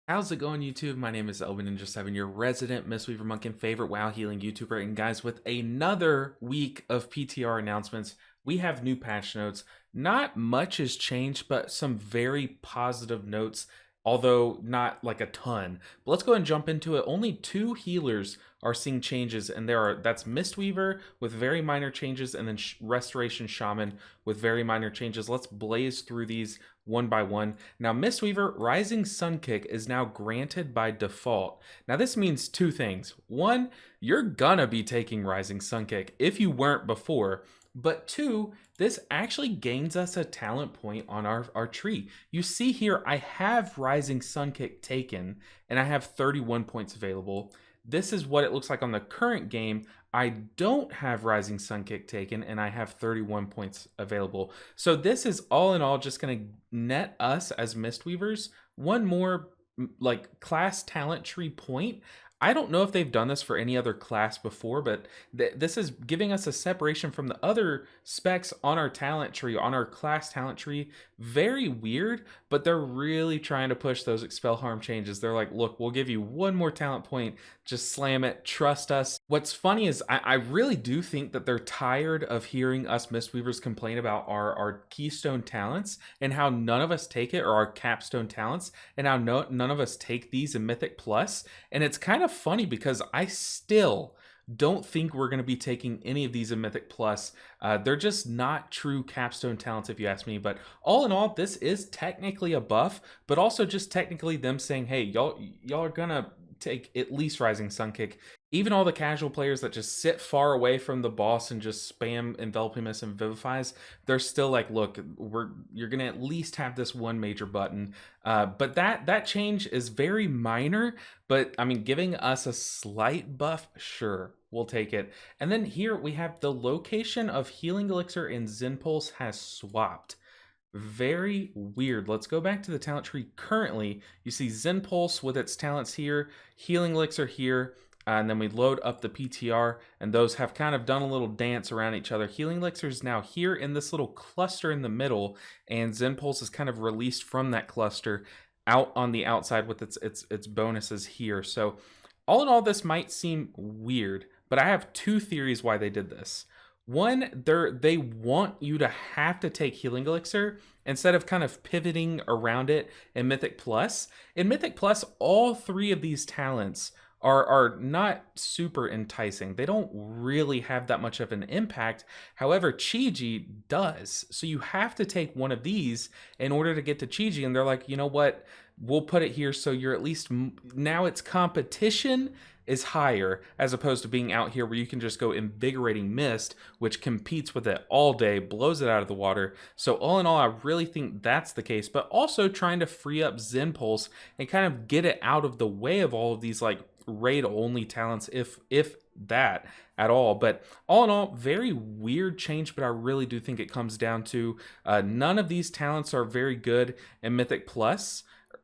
How's it going, YouTube? My name is Elvin Ninja 7, your resident Mistweaver monk and favorite WoW healing YouTuber. And guys, with another week of PTR announcements, we have new patch notes. Not much has changed, but some very positive notes, although not like a ton. But let's go and jump into it. Only two healers are seeing changes, and that's Mistweaver with very minor changes, and then Restoration Shaman with very minor changes. Let's blaze through these one by one. Now, Mistweaver Rising Sun Kick is now granted by default. Now, this means two things. One, you're gonna be taking Rising Sun Kick if you weren't before. But two, this actually gains us a talent point on our tree. You see here, I have Rising Sun Kick taken, and I have 31 points available. This is what it looks like on the current game. I don't have Rising Sun Kick taken, and I have 31 points available. So this is all in all just going to net us as Mistweavers one more like class talent tree point. I don't know if they've done this for any other class before, but this is giving us a separation from the other specs on our talent tree, on our class talent tree. Very weird, but they're really trying to push those expel harm changes. They're like, look, we'll give you one more talent point. Just slam it. Trust us. What's funny is I really do think that they're tired of hearing us Mistweavers complain about our keystone talents and how none of us take it, or our capstone talents, and how none of us take these in Mythic Plus. And it's kind of funny because I still don't think we're going to be taking any of these in Mythic Plus. They're just not true capstone talents, if you ask me. But all in all, this is technically a buff, but also just technically them saying, hey, y'all are gonna take at least Rising Sun Kick. Even all the casual players that just sit far away from the boss and just spam Enveloping Mist and Vivifies, they're still like, look, you're gonna at least have this one major button. But that change is very minor, but I mean, giving us a slight buff, sure, we'll take it. And then here we have the location of Healing Elixir and Zen Pulse has swapped. Very weird. Let's go back to the talent tree. Currently, you see Zen Pulse with its talents here, Healing Elixir here, and then we load up the PTR, and those have kind of done a little dance around each other. Healing Elixir is now here in this little cluster in the middle, and Zen Pulse is kind of released from that cluster out on the outside with its bonuses here. So all in all, this might seem weird, but I have two theories why they did this. One, they want you to have to take Healing Elixir instead of kind of pivoting around it in Mythic Plus. In Mythic Plus, all three of these talents are not super enticing. They don't really have that much of an impact. However, Chi-Ji does. So you have to take one of these in order to get to Chi-Ji. And they're like, you know what? We'll put it here so you're at least, now it's competition is higher as opposed to being out here where you can just go Invigorating Mist, which competes with it all day, blows it out of the water. So all in all, I really think that's the case, but also trying to free up Zen Pulse and kind of get it out of the way of all of these like raid only talents, if that at all. But all in all, very weird change, but I really do think it comes down to none of these talents are very good in Mythic Plus,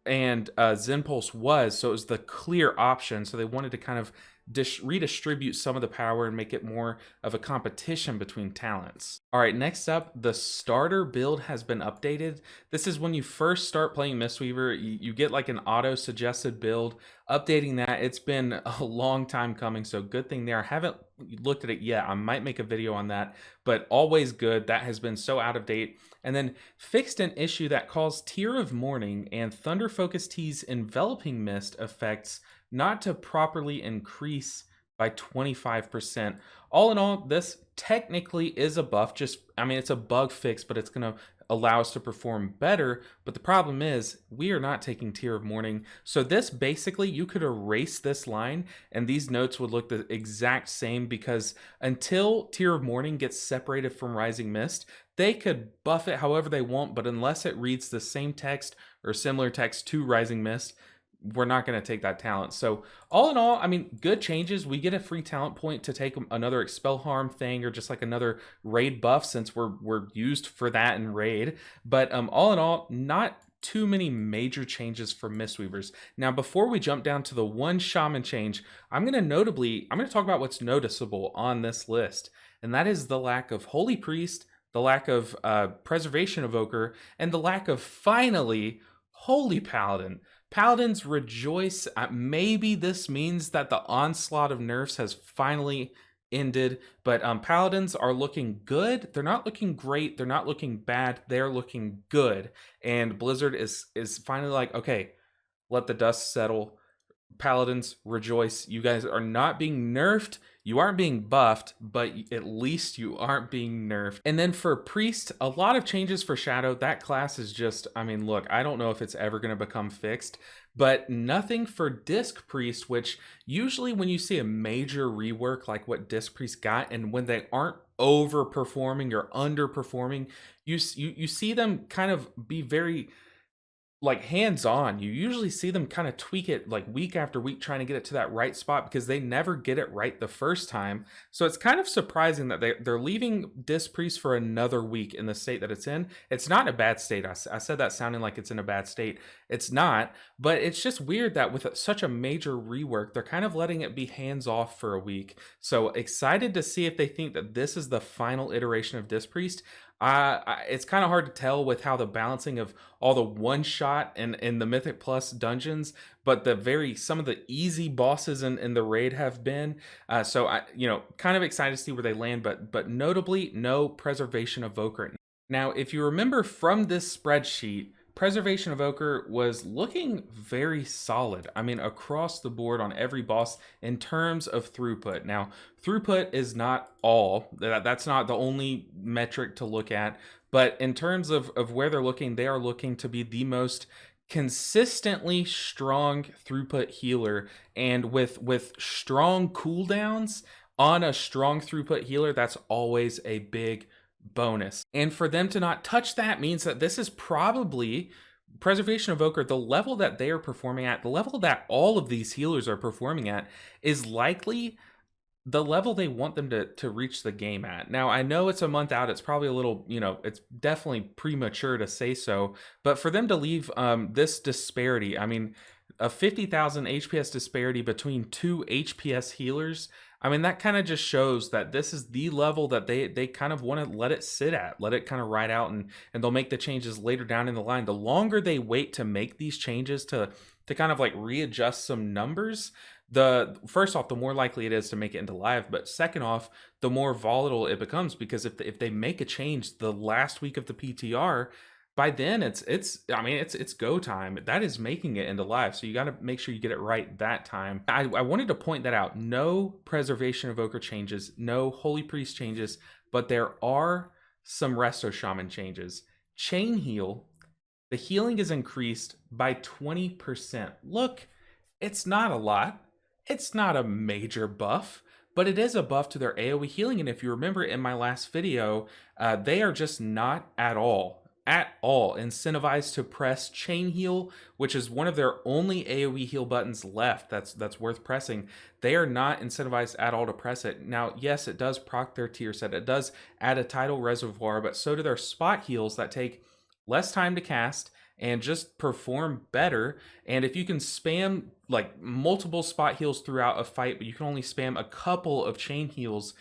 and Zen Pulse was, so it was the clear option. So they wanted to kind of redistribute some of the power and make it more of a competition between talents. All right, next up, the starter build has been updated. This is when you first start playing Mistweaver, you get like an auto suggested build. Updating that, it's been a long time coming, so good thing there. I haven't looked at it yet. I might make a video on that, but always good. That has been so out of date. And then fixed an issue that caused Tear of Morning and Thunder Focus T's Enveloping Mist effects not to properly increase by 25%. All in all, this technically is a buff. I mean, it's a bug fix, but it's going to allow us to perform better. But the problem is we are not taking Tear of Morning. So this basically, you could erase this line and these notes would look the exact same, because until Tear of Morning gets separated from Rising Mist, they could buff it however they want, but unless it reads the same text or similar text to Rising Mist, we're not going to take that talent. So all in all, I mean, good changes. We get a free talent point to take another expel harm thing, or just like another raid buff, since we're used for that in raid. But all in all, not too many major changes for Mistweavers. Now, before we jump down to the one shaman change, I'm going to talk about what's noticeable on this list, and that is the lack of Holy Priest, the lack of Preservation Evoker, and the lack of, finally, Holy Paladin. Paladins rejoice. Maybe this means that the onslaught of nerfs has finally ended, but Paladins are looking good. They're not looking great. They're not looking bad. They're looking good. And Blizzard is finally like, okay, let the dust settle. Paladins, rejoice. You guys are not being nerfed. You aren't being buffed, but at least you aren't being nerfed. And then for Priest, a lot of changes for Shadow. That class is just, I mean, look, I don't know if it's ever going to become fixed, but nothing for Disc Priest, which usually when you see a major rework like what Disc Priest got, and when they aren't overperforming or underperforming, you see them kind of be very like hands-on. You usually see them kind of tweak it like week after week, trying to get it to that right spot because they never get it right the first time. So it's kind of surprising that they're leaving Disc Priest for another week in the state that it's in. It's not in a bad state. I said that sounding like it's in a bad state. It's not, but it's just weird that with such a major rework, they're kind of letting it be hands-off for a week. So excited to see if they think that this is the final iteration of Disc Priest. It's kind of hard to tell with how the balancing of all the one shot in the Mythic Plus dungeons, but some of the easy bosses in the raid have been. So I, kind of excited to see where they land, but notably no Preservation Evoker. Now, if you remember from this spreadsheet, Preservation Evoker was looking very solid. I mean, across the board on every boss in terms of throughput. Now, throughput is not all. That's not the only metric to look at. But in terms of where they're looking, they are looking to be the most consistently strong throughput healer. And with strong cooldowns on a strong throughput healer, that's always a big bonus. And for them to not touch that means that this is probably Preservation Evoker, the level that they are performing at, the level that all of these healers are performing at, is likely the level they want them to reach the game at. Now, I know it's a month out. It's probably a little, it's definitely premature to say so, but for them to leave this disparity, I mean, a 50,000 HPS disparity between two HPS healers, I mean, that kind of just shows that this is the level that they kind of want to let it sit at, let it kind of ride out, and they'll make the changes later down in the line. The longer they wait to make these changes to kind of like readjust some numbers, first off, the more likely it is to make it into live, but second off, the more volatile it becomes, because if they make a change the last week of the PTR, by then it's go time. That is making it into live, so you got to make sure you get it right that time. I wanted to point that out. No Preservation Evoker changes, no Holy Priest changes, but there are some Resto Shaman changes. Chain Heal, the healing is increased by 20%. Look, it's not a lot. It's not a major buff, but it is a buff to their AoE healing. And if you remember in my last video, they are just not at all incentivized to press Chain Heal, which is one of their only AoE heal buttons left that's worth pressing. They are not incentivized at all to press it. Now, yes, it does proc their tier set. It does add a tidal reservoir, but so do their spot heals that take less time to cast and just perform better. And if you can spam like multiple spot heals throughout a fight, but you can only spam a couple of chain heals,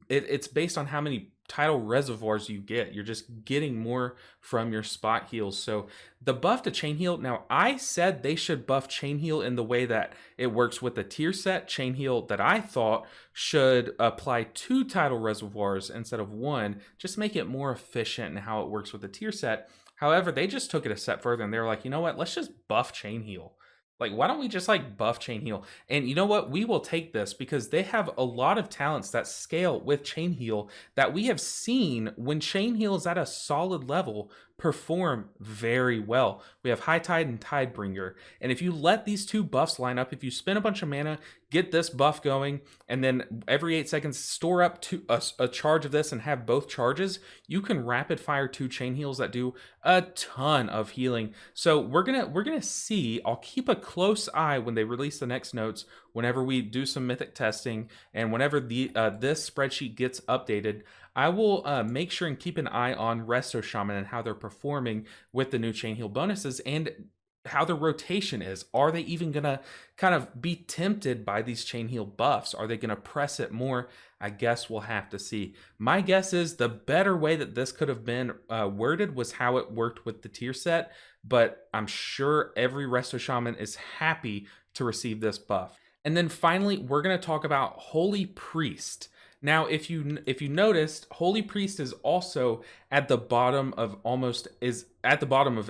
it's based on how many tidal reservoirs you get. You're just getting more from your spot heals. So the buff to Chain Heal, now I said they should buff Chain Heal in the way that it works with the tier set Chain Heal that I thought should apply 2 tidal reservoirs instead of 1, just make it more efficient in how it works with the tier set. However, they just took it a step further and they were like, you know what, let's just buff Chain Heal. Like, why don't we just like buff Chain Heal? And you know what? We will take this because they have a lot of talents that scale with Chain Heal that we have seen when Chain Heal is at a solid level perform very well. We have High Tide and Tidebringer. And if you let these two buffs line up, if you spend a bunch of mana, get this buff going, and then every 8 seconds store up to a charge of this and have both charges, you can rapid fire 2 chain heals that do a ton of healing. So we're gonna see. I'll keep a close eye when they release the next notes, whenever we do some Mythic testing, and whenever this spreadsheet gets updated. I will make sure and keep an eye on Resto Shaman and how they're performing with the new Chain Heal bonuses and how the rotation is. Are they even going to kind of be tempted by these Chain Heal buffs? Are they going to press it more? I guess we'll have to see. My guess is the better way that this could have been worded was how it worked with the tier set. but I'm sure every Resto Shaman is happy to receive this buff. And then finally, we're going to talk about Holy Priest. Now, if you noticed, Holy Priest is also at the bottom of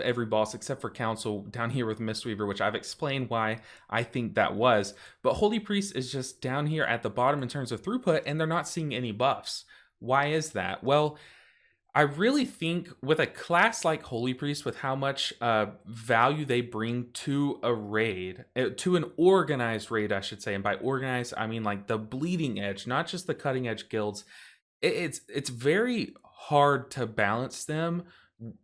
every boss except for Council down here with Mistweaver, which I've explained why I think that was. But Holy Priest is just down here at the bottom in terms of throughput, and they're not seeing any buffs. Why is that? Well, I really think with a class like Holy Priest, with how much value they bring to a raid, to an organized raid, I should say, and by organized, I mean like the bleeding edge, not just the cutting edge guilds. It's very hard to balance them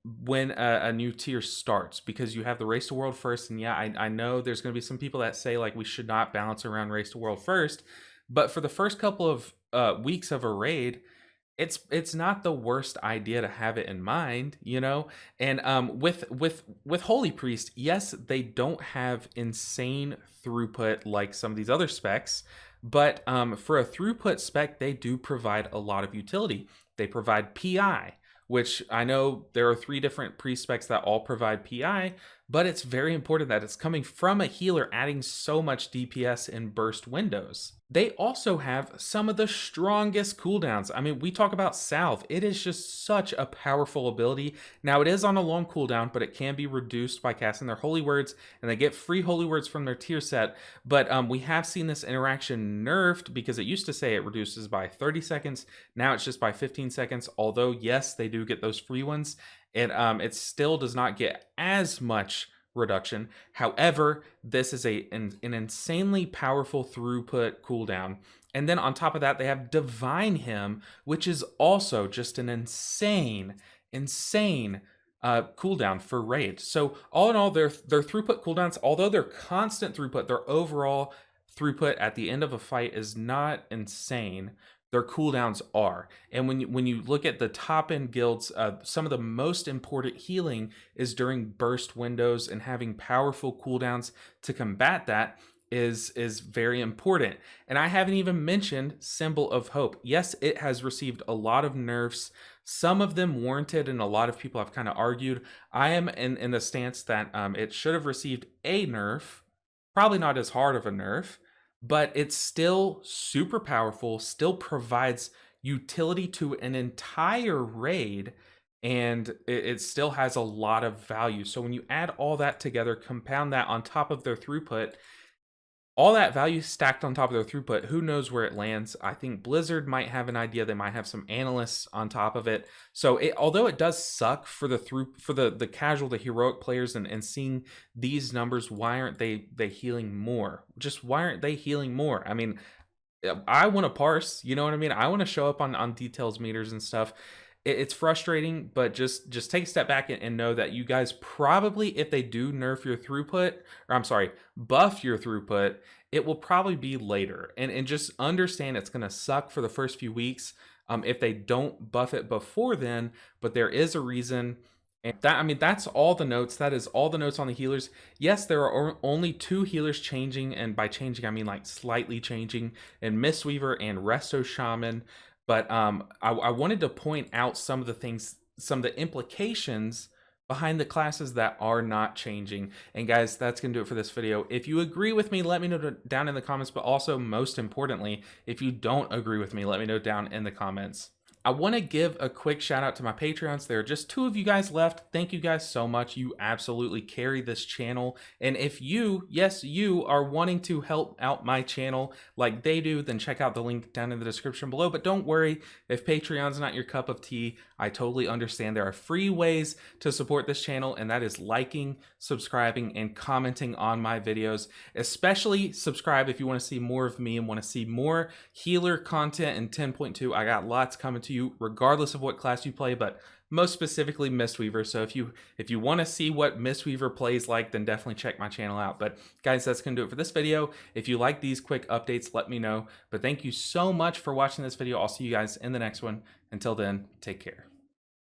when a new tier starts, because you have the race to world first, and yeah, I know there's going to be some people that say like we should not balance around race to world first, but for the first couple of weeks of a raid, it's not the worst idea to have it in mind, you know. And with Holy Priest, yes, they don't have insane throughput like some of these other specs, but for a throughput spec, they do provide a lot of utility. They provide PI, which I know there are 3 different priest specs that all provide PI, but it's very important that it's coming from a healer, adding so much DPS in burst windows. They also have some of the strongest cooldowns. I mean, we talk about Salve. It is just such a powerful ability. Now, it is on a long cooldown, but it can be reduced by casting their Holy Words, and they get free Holy Words from their tier set. But we have seen this interaction nerfed, because it used to say it reduces by 30 seconds. Now it's just by 15 seconds, although, yes, they do get those free ones. It still does not get as much reduction. However, this is an insanely powerful throughput cooldown. And then on top of that, they have Divine Hymn, which is also just an insane cooldown for raid. So all in all, their throughput cooldowns, although they're constant throughput, their overall throughput at the end of a fight is not insane. Their cooldowns are. And when you look at the top end guilds, some of the most important healing is during burst windows, and having powerful cooldowns to combat that is very important. And I haven't even mentioned Symbol of Hope. Yes, it has received a lot of nerfs, some of them warranted, and a lot of people have kind of argued. I am in the stance that it should have received a nerf, probably not as hard of a nerf, but it's still super powerful, still provides utility to an entire raid, and it still has a lot of value. So when you add all that together, compound that on top of their throughput, all that value stacked on top of their throughput, who knows where it lands. I think Blizzard might have an idea. They might have some analysts on top of it. So although it does suck for the casual, the heroic players, and seeing these numbers, why aren't they healing more? Just why aren't they healing more? I mean, I want to parse, you know what I mean? I want to show up on details meters and stuff. It's frustrating, but just take a step back and know that you guys probably, if they do nerf your throughput, or I'm sorry, buff your throughput, it will probably be later. And just understand it's going to suck for the first few weeks if they don't buff it before then, but there is a reason. And that, I mean, that's all the notes. That is all the notes on the healers. Yes, there are only 2 healers changing, and by changing, I mean like slightly changing, in Mistweaver and Resto Shaman. But I wanted to point out some of the things, some of the implications behind the classes that are not changing. And guys, that's going to do it for this video. If you agree with me, let me know down in the comments. But also, most importantly, if you don't agree with me, let me know down in the comments. I want to give a quick shout out to my Patreons. There are just 2 of you guys left. Thank you guys so much. You absolutely carry this channel. And if you, yes, you are wanting to help out my channel like they do, then check out the link down in the description below. But don't worry, if Patreon's not your cup of tea, I totally understand. There are free ways to support this channel, and that is liking, subscribing, and commenting on my videos. Especially subscribe if you want to see more of me and want to see more healer content in 10.2. I got lots coming to you regardless of what class you play, but most specifically Mistweaver. So if you want to see what Mistweaver plays like, then definitely check my channel out. But guys, that's gonna do it for this video. If you like these quick updates, let me know. But thank you so much for watching this video. I'll see you guys in the next one. Until then, take care.